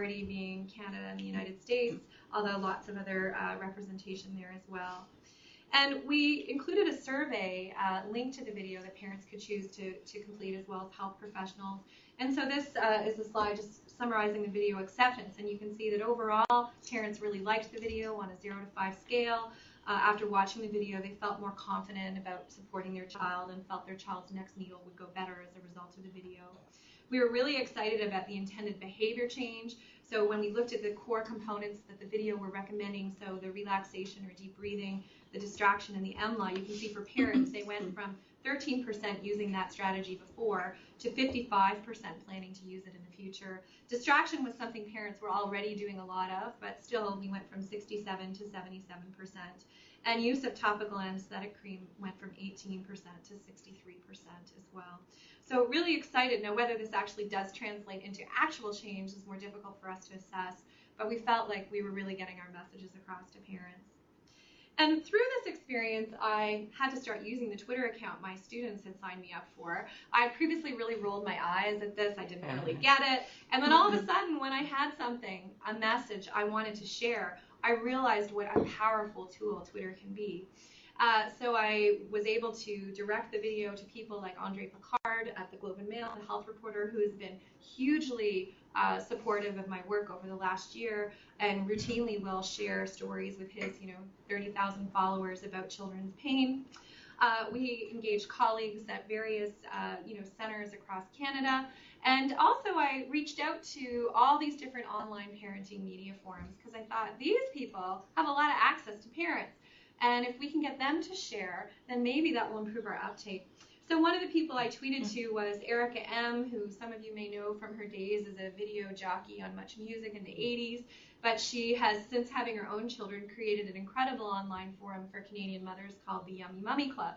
majority being Canada and the United States, although lots of other representation there as well. And we included a survey linked to the video that parents could choose to complete, as well as health professionals. And so this is a slide just summarizing the video acceptance. And you can see that overall, parents really liked the video on a 0 to 5 scale. After watching the video, they felt more confident about supporting their child and felt their child's next needle would go better as a result of the video. We were really excited about the intended behavior change. So when we looked at the core components that the video were recommending, so the relaxation or deep breathing, the distraction, and the EMLA, you can see for parents, they went from 13% using that strategy before to 55% planning to use it in the future. Distraction was something parents were already doing a lot of, but still we went from 67 to 77%. And use of topical anesthetic cream went from 18% to 63% as well. So really excited. Now, whether this actually does translate into actual change is more difficult for us to assess, but we felt like we were really getting our messages across to parents. And through this experience, I had to start using the Twitter account my students had signed me up for. I had previously really rolled my eyes at this. I didn't really get it. And then all of a sudden, when I had something, a message I wanted to share, I realized what a powerful tool Twitter can be. So I was able to direct the video to people like Andre Picard at the Globe and Mail, the health reporter, who has been hugely supportive of my work over the last year and routinely will share stories with his 30,000 followers about children's pain. We engaged colleagues at various centers across Canada. And also I reached out to all these different online parenting media forums because I thought these people have a lot of access to parents. And if we can get them to share, then maybe that will improve our uptake. So one of the people I tweeted to was Erica M., who some of you may know from her days as a video jockey on Much Music in the 80s. But she has, since having her own children, created an incredible online forum for Canadian mothers called the Yummy Mummy Club.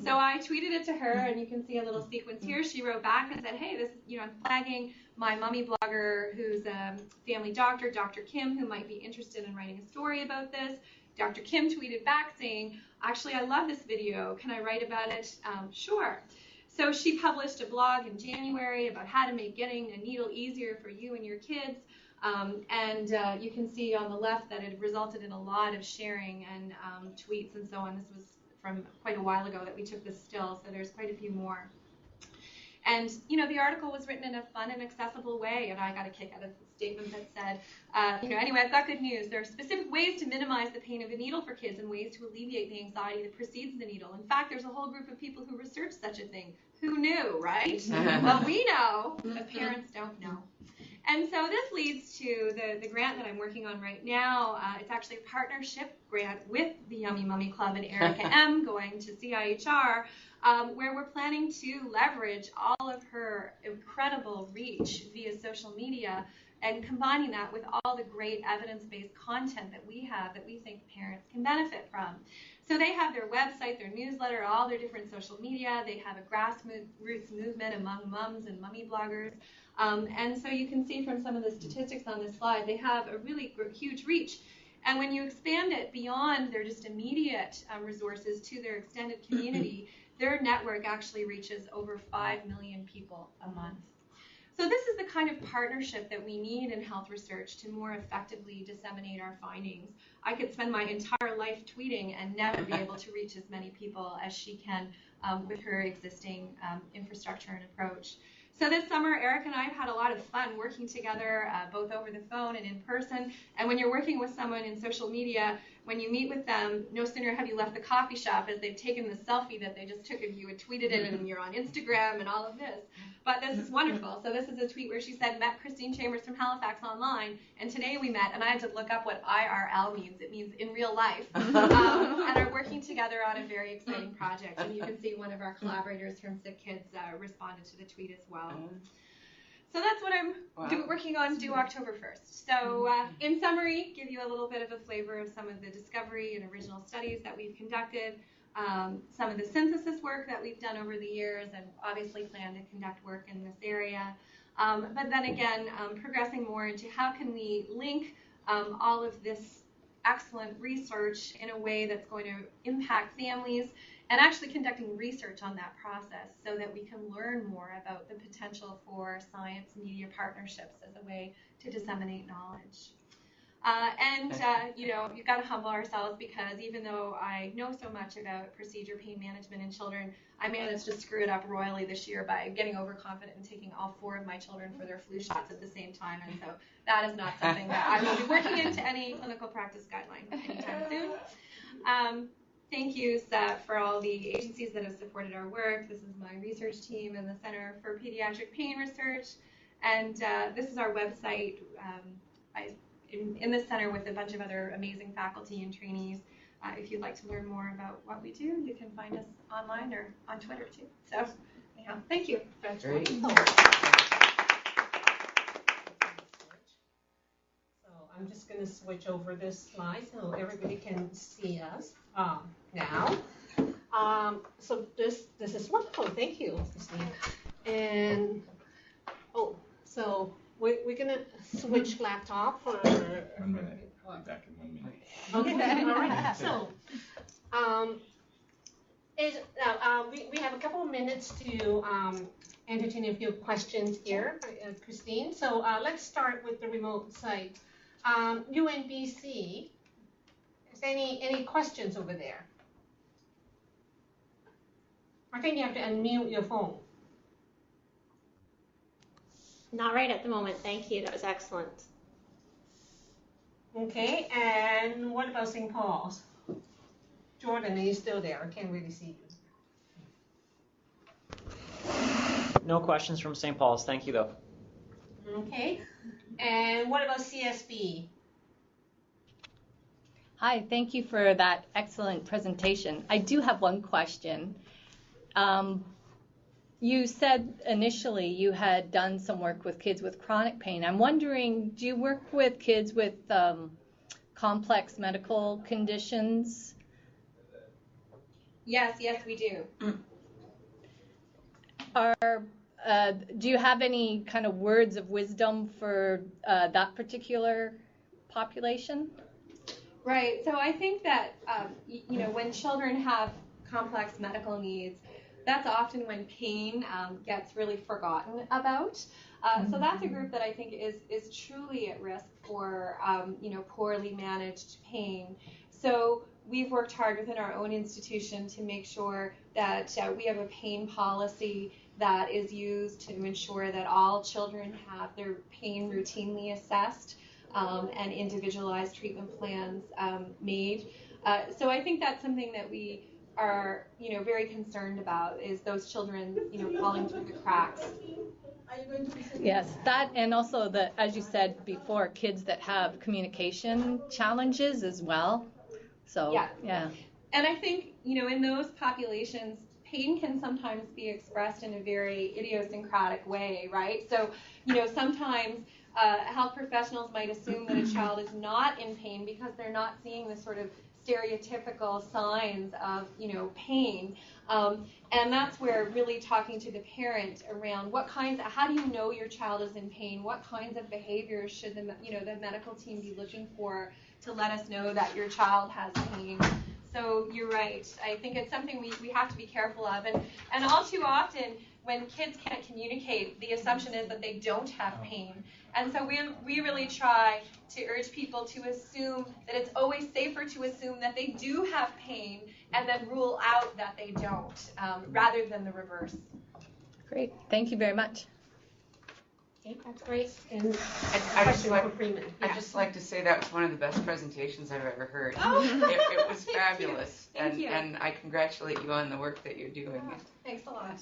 So I tweeted it to her, and you can see a little sequence here. She wrote back and said, hey, this, I'm flagging my mummy blogger who's a family doctor, Dr. Kim, who might be interested in writing a story about this. Dr. Kim tweeted back saying, actually, I love this video. Can I write about it? Sure. So she published a blog in January about how to make getting a needle easier for you and your kids. You can see on the left that it resulted in a lot of sharing and tweets and so on. This was from quite a while ago that we took this still, so there's quite a few more. And, the article was written in a fun and accessible way, and I got a kick out of the statement that said, anyway, I've got good news. There are specific ways to minimize the pain of a needle for kids and ways to alleviate the anxiety that precedes the needle. In fact, there's a whole group of people who researched such a thing. Who knew, right? Well, we know, but parents don't know. And so this leads to the grant that I'm working on right now. It's actually a partnership grant with the Yummy Mummy Club and Erica M. going to CIHR, where we're planning to leverage all of her incredible reach via social media and combining that with all the great evidence-based content that we have that we think parents can benefit from. So they have their website, their newsletter, all their different social media. They have a grassroots movement among mums and mummy bloggers. And so you can see from some of the statistics on this slide, they have a really huge reach. And when you expand it beyond their just immediate resources to their extended community, their network actually reaches over 5 million people a month. So this is the kind of partnership that we need in health research to more effectively disseminate our findings. I could spend my entire life tweeting and never be able to reach as many people as she can with her existing infrastructure and approach. So this summer, Eric and I have had a lot of fun working together, both over the phone and in person. And when you're working with someone in social media, when you meet with them, no sooner have you left the coffee shop as they've taken the selfie that they just took of you and tweeted it, and you're on Instagram and all of this. But this is wonderful. So this is a tweet where she said, met Christine Chambers from Halifax online, and today we met, and I had to look up what IRL means. It means in real life. And are working together on a very exciting project. And you can see one of our collaborators from Sick Kids responded to the tweet as well. So that's what I'm working on due October 1st. So in summary, give you a little bit of a flavor of some of the discovery and original studies that we've conducted, some of the synthesis work that we've done over the years, and obviously plan to conduct work in this area. But then again, progressing more into how can we link all of this excellent research in a way that's going to impact families and actually conducting research on that process so that we can learn more about the potential for science-media partnerships as a way to disseminate knowledge. You know, you've got to humble ourselves, because even though I know so much about procedure pain management in children, I managed to screw it up royally this year by getting overconfident and taking all 4 of my children for their flu shots at the same time. And so that is not something that I will be working into any clinical practice guideline anytime soon. Thank you, Seth, for all the agencies that have supported our work. This is my research team and the Center for Pediatric Pain Research. And this is our website. In this center with a bunch of other amazing faculty and trainees. If you'd like to learn more about what we do, you can find us online or on Twitter too. So, yeah, thank you. Great. So I'm just going to switch over this slide so everybody can see us now. So this is wonderful. Thank you, Christine. And so we're going to switch laptop for 1 minute. I'll be back in 1 minute. Okay, all right. So, we have a couple of minutes to entertain a few questions here, Christine. So let's start with the remote site. UNBC, is any questions over there? I think you have to unmute your phone. Not right at the moment. Thank you. That was excellent. Okay, and what about St. Paul's? Jordan, are you still there? I can't really see you. No questions from St. Paul's. Thank you, though. Okay, and what about CSB? Hi, thank you for that excellent presentation. I do have one question. You said initially you had done some work with kids with chronic pain. I'm wondering, do you work with kids with complex medical conditions? Yes, we do. Do you have any kind of words of wisdom for that particular population? Right. So I think that, you know, when children have complex medical needs, that's often when pain gets really forgotten about. So that's a group that I think is truly at risk for, you know, poorly managed pain. So we've worked hard within our own institution to make sure that we have a pain policy that is used to ensure that all children have their pain routinely assessed and individualized treatment plans made. So I think that's something that we are, you know, very concerned about, is those children, you know, falling through the cracks. Yes, that, and also the, as you said before, kids that have communication challenges as well. So yeah. And I think, you know, in those populations, pain can sometimes be expressed in a very idiosyncratic way, right? So, you know, sometimes health professionals might assume that a child is not in pain because they're not seeing the sort of stereotypical signs of, you know, pain. And that's where really talking to the parent around how do you know your child is in pain? What kinds of behaviors should the medical team be looking for to let us know that your child has pain? So you're right. I think it's something we have to be careful of. And all too often, when kids can't communicate, the assumption is that they don't have pain. And so we really try to urge people to assume that it's always safer to assume that they do have pain and then rule out that they don't, rather than the reverse. Great. Thank you very much. Okay, that's great. And I'd just like to say that was one of the best presentations I've ever heard. Oh. It was fabulous. Thank you. And I congratulate you on the work that you're doing. Thanks a lot.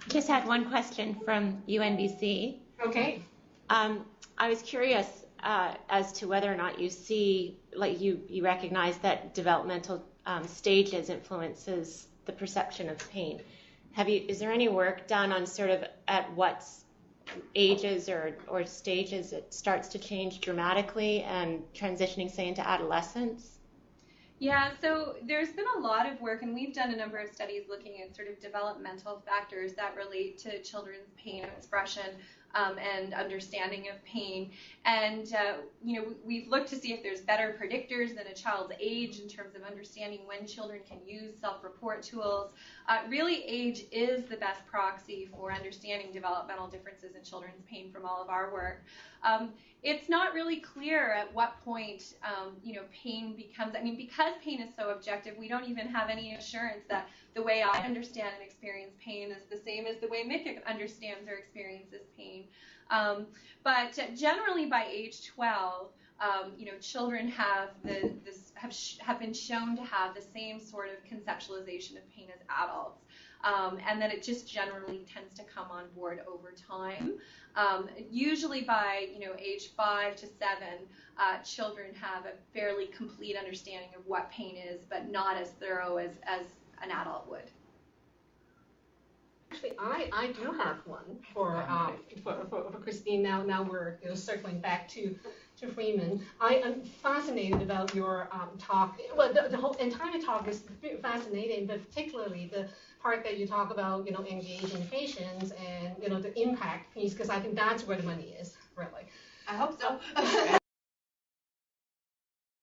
Just had one question from UNBC. Okay. I was curious as to whether or not you see, like you recognize that developmental stages influences the perception of pain. Is there any work done on sort of at what ages or stages it starts to change dramatically and transitioning, say, into adolescence? Yeah, so there's been a lot of work, and we've done a number of studies looking at sort of developmental factors that relate to children's pain expression and understanding of pain. And we've looked to see if there's better predictors than a child's age in terms of understanding when children can use self-report tools. Really, age is the best proxy for understanding developmental differences in children's pain from all of our work. It's not really clear at what point, pain becomes, because pain is so objective, we don't even have any assurance that the way I understand and experience pain is the same as the way Mick understands or experiences pain. But generally by age 12, children have have been shown to have the same sort of conceptualization of pain as adults. And that it just generally tends to come on board over time. Usually by age 5 to 7, children have a fairly complete understanding of what pain is, but not as thorough as an adult would. Actually, I do have one for Christine. Now we're circling back to Freeman. I am fascinated about your talk. Well, the whole entire talk is fascinating, but particularly the part that you talk about, engaging patients and the impact piece, because I think that's where the money is, really. I hope so.